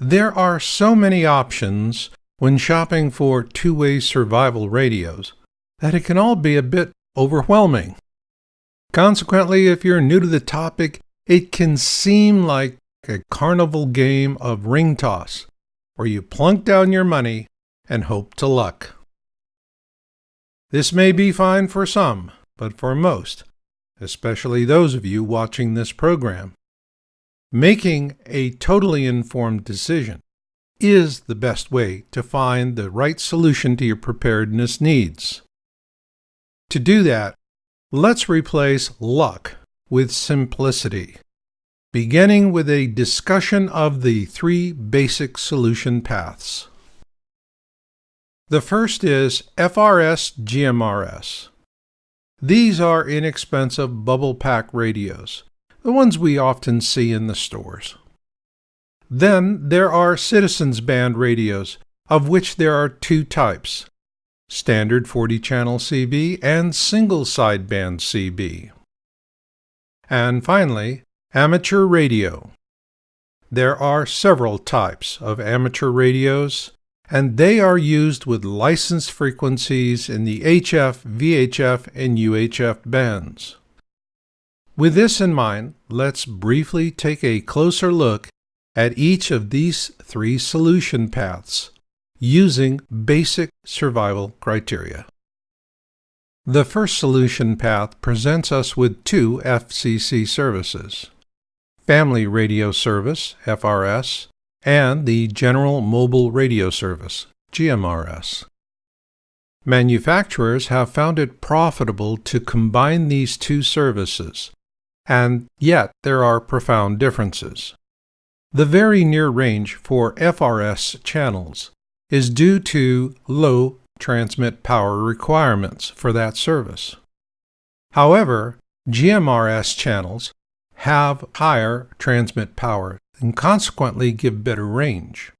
There are so many options when shopping for two-way survival radios that it can all be a bit overwhelming. Consequently, if you're new to the topic, it can seem like a carnival game of ring toss, where you plunk down your money and hope to luck. This may be fine for some, but for most, especially those of you watching this program, making a totally informed decision is the best way to find the right solution to your preparedness needs. To do that, let's replace luck with simplicity, beginning with a discussion of the three basic solution paths. The first is Frs Gmrs. These are inexpensive bubble pack radios, the ones we often see in the stores. Then there are citizens band radios, of which there are two types: standard 40-channel CB and single-sideband CB. And finally, amateur radio. There are several types of amateur radios, and they are used with licensed frequencies in the HF, VHF, and UHF bands. With this in mind, let's briefly take a closer look at each of these three solution paths using basic survival criteria. The first solution path presents us with two FCC services: Family Radio Service, FRS, and the General Mobile Radio Service, GMRS. Manufacturers have found it profitable to combine these two services, and yet there are profound differences. The very near range for FRS channels is due to low transmit power requirements for that service. However, GMRS channels have higher transmit power and consequently give better range.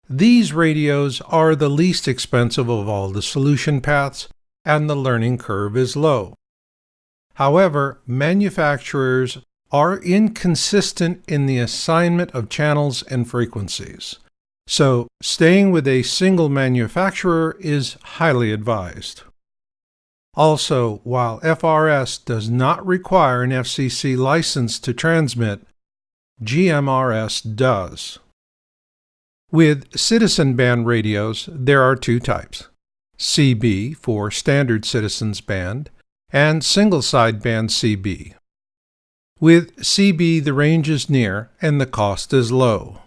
These radios are the least expensive of all the solution paths, and the learning curve is low. However, manufacturers are inconsistent in the assignment of channels and frequencies, so staying with a single manufacturer is highly advised. Also, while FRS does not require an FCC license to transmit, GMRS does. With citizen band radios, there are two types: CB for standard citizens band and single-sideband CB. With CB, the range is near and the cost is low.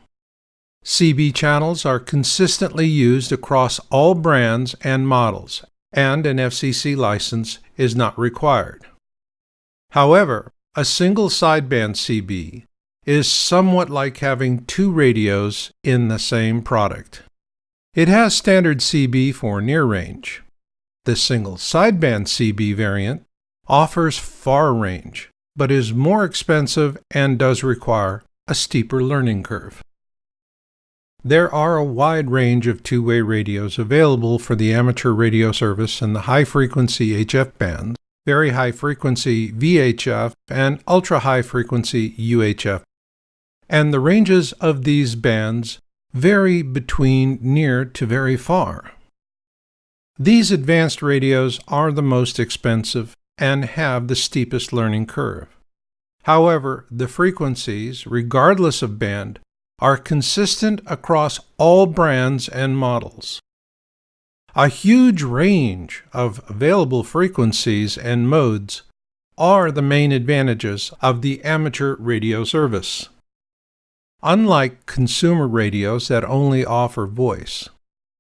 CB channels are consistently used across all brands and models, and an FCC license is not required. However, a single-sideband CB is somewhat like having two radios in the same product. It has standard CB for near range. The single-sideband CB variant offers far range, but is more expensive and does require a steeper learning curve. There are a wide range of two-way radios available for the amateur radio service in the high-frequency HF bands, very high-frequency VHF, and ultra-high-frequency UHF. And the ranges of these bands vary between near to very far. These advanced radios are the most expensive and have the steepest learning curve. However, the frequencies, regardless of band, are consistent across all brands and models. A huge range of available frequencies and modes are the main advantages of the amateur radio service. Unlike consumer radios that only offer voice,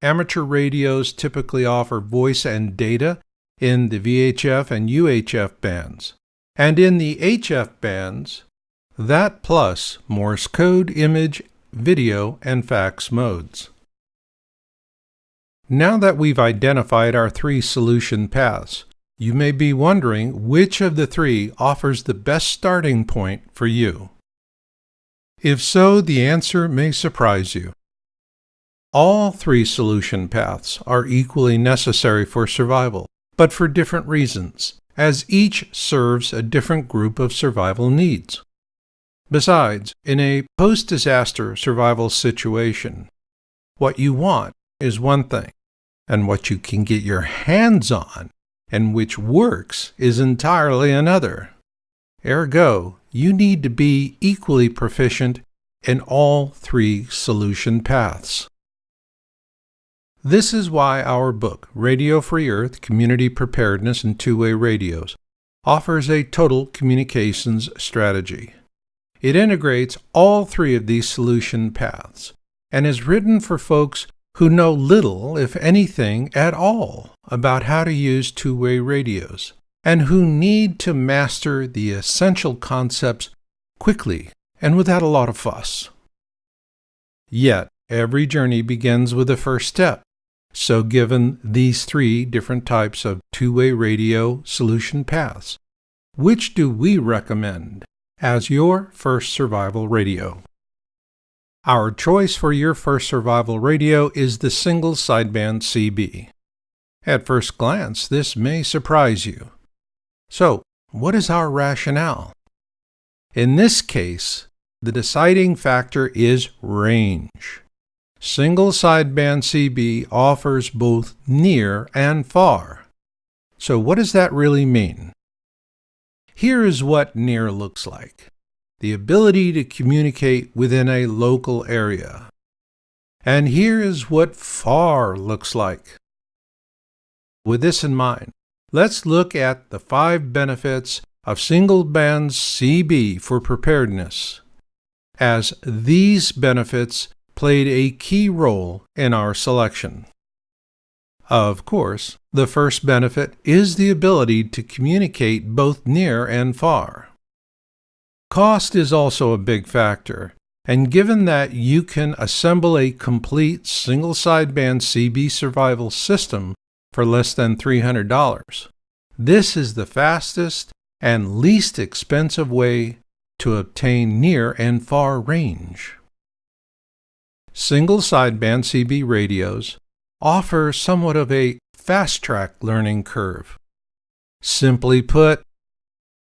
amateur radios typically offer voice and data in the VHF and UHF bands, and in the HF bands, that plus Morse code, image, video, and fax modes. Now that we've identified our three solution paths, you may be wondering which of the three offers the best starting point for you. If so, the answer may surprise you. All three solution paths are equally necessary for survival, but for different reasons, as each serves a different group of survival needs. Besides, in a post-disaster survival situation, what you want is one thing, and what you can get your hands on and which works is entirely another. Ergo, you need to be equally proficient in all three solution paths. This is why our book, Radio Free Earth, Community Preparedness and Two-Way Radios, offers a total communications strategy. It integrates all three of these solution paths and is written for folks who know little, if anything, at all about how to use two-way radios, and who need to master the essential concepts quickly and without a lot of fuss. Yet, every journey begins with a first step. So given these three different types of two-way radio solution paths, which do we recommend as your first survival radio? Our choice for your first survival radio is the single-sideband CB. At first glance, this may surprise you. So, what is our rationale? In this case, the deciding factor is range. Single-sideband CB offers both near and far. So what does that really mean? Here is what near looks like: the ability to communicate within a local area. And here is what far looks like. With this in mind, let's look at the 5 benefits of single-band CB for preparedness, as these benefits played a key role in our selection. Of course, the first benefit is the ability to communicate both near and far. Cost is also a big factor, and given that you can assemble a complete single-sideband CB survival system for less than $300, this is the fastest and least expensive way to obtain near and far range. Single-sideband CB radios offer somewhat of a fast-track learning curve. Simply put,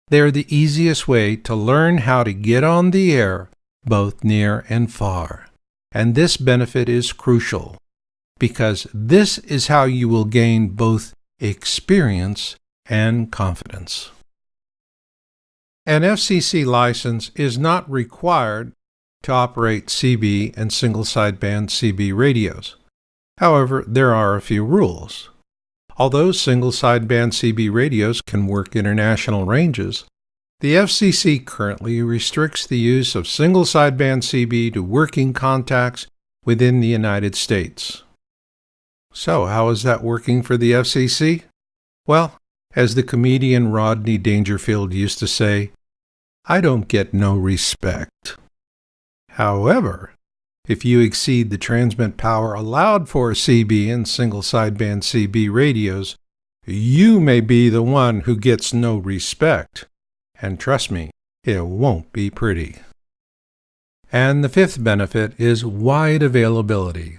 they're the easiest way to learn how to get on the air both near and far. And this benefit is crucial, because this is how you will gain both experience and confidence. An FCC license is not required to operate CB and single-sideband CB radios. However, there are a few rules. Although single-sideband CB radios can work international ranges, the FCC currently restricts the use of single-sideband CB to working contacts within the United States. So, how is that working for the FCC? Well, as the comedian Rodney Dangerfield used to say, "I don't get no respect." However, if you exceed the transmit power allowed for CB and single-sideband CB radios, you may be the one who gets no respect. And trust me, it won't be pretty. And the 5th benefit is wide availability.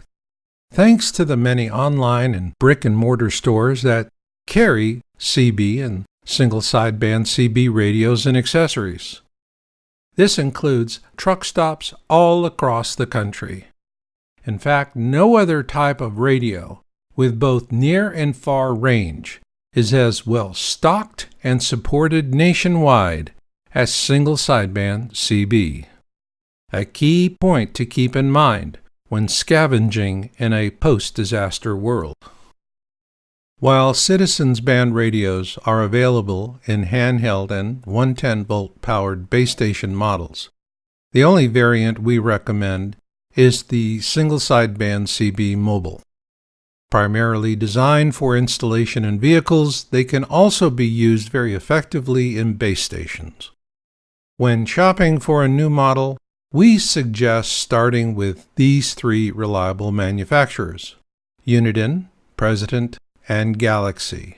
Thanks to the many online and brick-and-mortar stores that carry CB and single-sideband CB radios and accessories. This includes truck stops all across the country. In fact, no other type of radio with both near and far range is as well stocked and supported nationwide as single-sideband CB. A key point to keep in mind when scavenging in a post-disaster world. While Citizens Band radios are available in handheld and 110-volt powered base station models, the only variant we recommend is the single-sideband CB Mobile. Primarily designed for installation in vehicles, they can also be used very effectively in base stations. When shopping for a new model, we suggest starting with these 3 reliable manufacturers: Uniden, President, and Galaxy.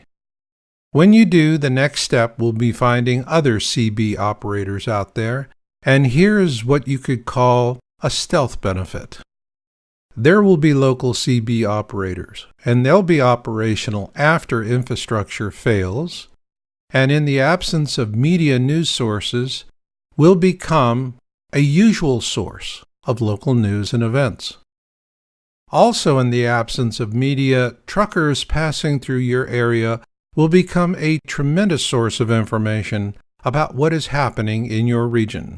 When you do, the next step will be finding other CB operators out there, and here is what you could call a stealth benefit. there will be local CB operators, and they'll be operational after infrastructure fails, and in the absence of media news sources, will become a usual source of local news and events. Also, in the absence of media, truckers passing through your area will become a tremendous source of information about what is happening in your region.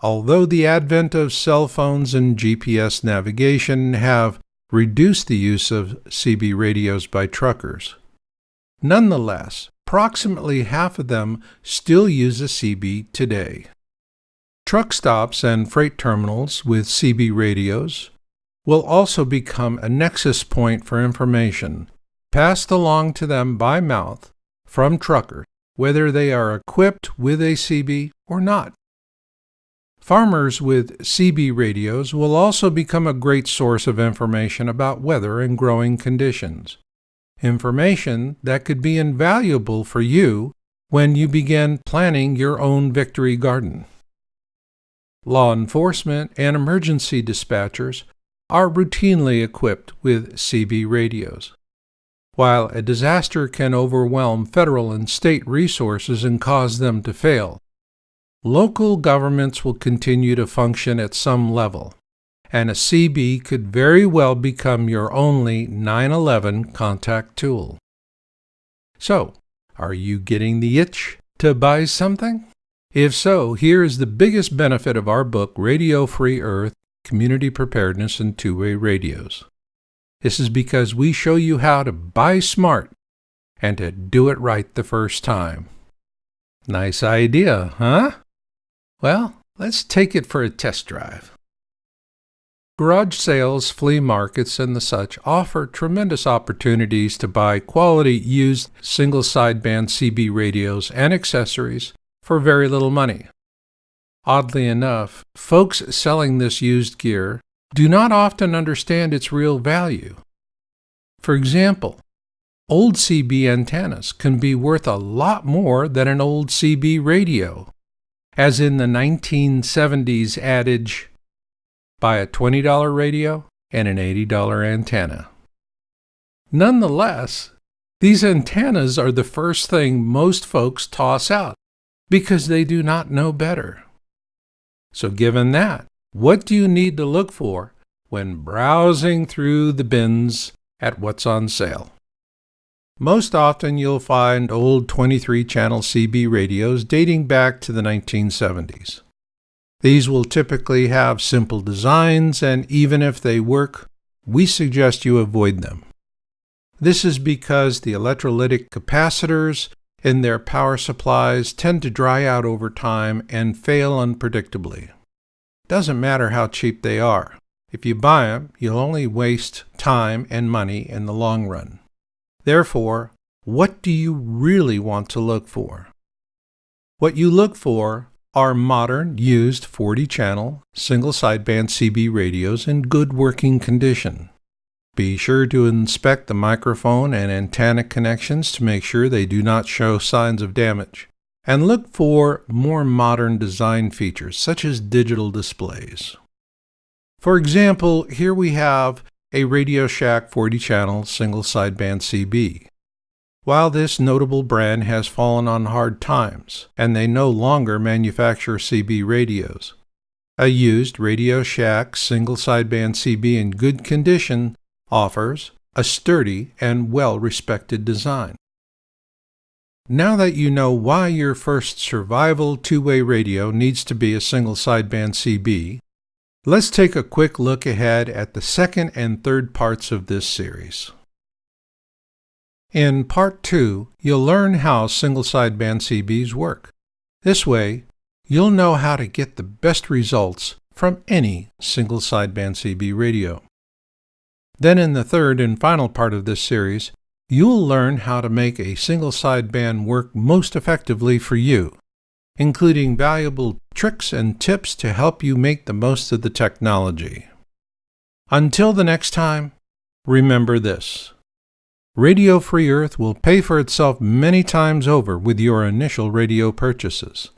Although the advent of cell phones and GPS navigation have reduced the use of CB radios by truckers, nonetheless, approximately half of them still use a CB today. Truck stops and freight terminals with CB radios will also become a nexus point for information passed along to them by mouth from truckers, whether they are equipped with a CB or not. Farmers with CB radios will also become a great source of information about weather and growing conditions, information that could be invaluable for you when you begin planning your own victory garden. Law enforcement and emergency dispatchers are routinely equipped with CB radios. While a disaster can overwhelm federal and state resources and cause them to fail, local governments will continue to function at some level, and a CB could very well become your only 911 contact tool. So, are you getting the itch to buy something? If so, here is the biggest benefit of our book, Radio Free Earth, Community Preparedness, and Two-Way Radios. This is because we show you how to buy smart and to do it right the first time. Nice idea, huh? Well, let's take it for a test drive. Garage sales, flea markets, and the such offer tremendous opportunities to buy quality used single-sideband CB radios and accessories for very little money. Oddly enough, folks selling this used gear do not often understand its real value. For example, old CB antennas can be worth a lot more than an old CB radio, as in the 1970s adage, buy a $20 radio and an $80 antenna. Nonetheless, these antennas are the first thing most folks toss out because they do not know better. So given that, what do you need to look for when browsing through the bins at what's on sale? Most often you'll find old 23-channel CB radios dating back to the 1970s. These will typically have simple designs, and even if they work, we suggest you avoid them. This is because the electrolytic capacitors in their power supplies tend to dry out over time and fail unpredictably. Doesn't matter how cheap they are. If you buy them, you'll only waste time and money in the long run. Therefore, what do you really want to look for? What you look for are modern, used 40-channel, single-sideband CB radios in good working condition. Be sure to inspect the microphone and antenna connections to make sure they do not show signs of damage. And look for more modern design features, such as digital displays. For example, here we have a Radio Shack 40-channel single-sideband CB. While this notable brand has fallen on hard times, and they no longer manufacture CB radios, a used Radio Shack single-sideband CB in good condition offers a sturdy and well-respected design. Now that you know why your first survival two-way radio needs to be a single-sideband CB, let's take a quick look ahead at the second and third parts of this series. In Part 2, you'll learn how single-sideband CBs work. This way, you'll know how to get the best results from any single-sideband CB radio. Then in the third and final part of this series, you'll learn how to make a single-sideband work most effectively for you, including valuable tricks and tips to help you make the most of the technology. Until the next time, remember this. Radio Free Earth will pay for itself many times over with your initial radio purchases,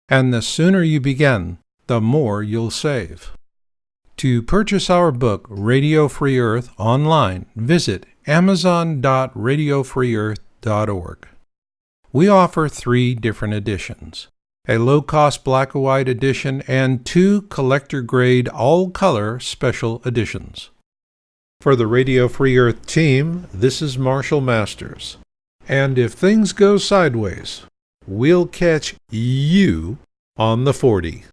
and the sooner you begin, the more you'll save. To purchase our book, Radio Free Earth, online, visit amazon.radiofreeearth.org. We offer 3 different editions: a low-cost black and white edition and 2 collector-grade all-color special editions. For the Radio Free Earth team, this is Marshall Masters. And if things go sideways, we'll catch you on the 40.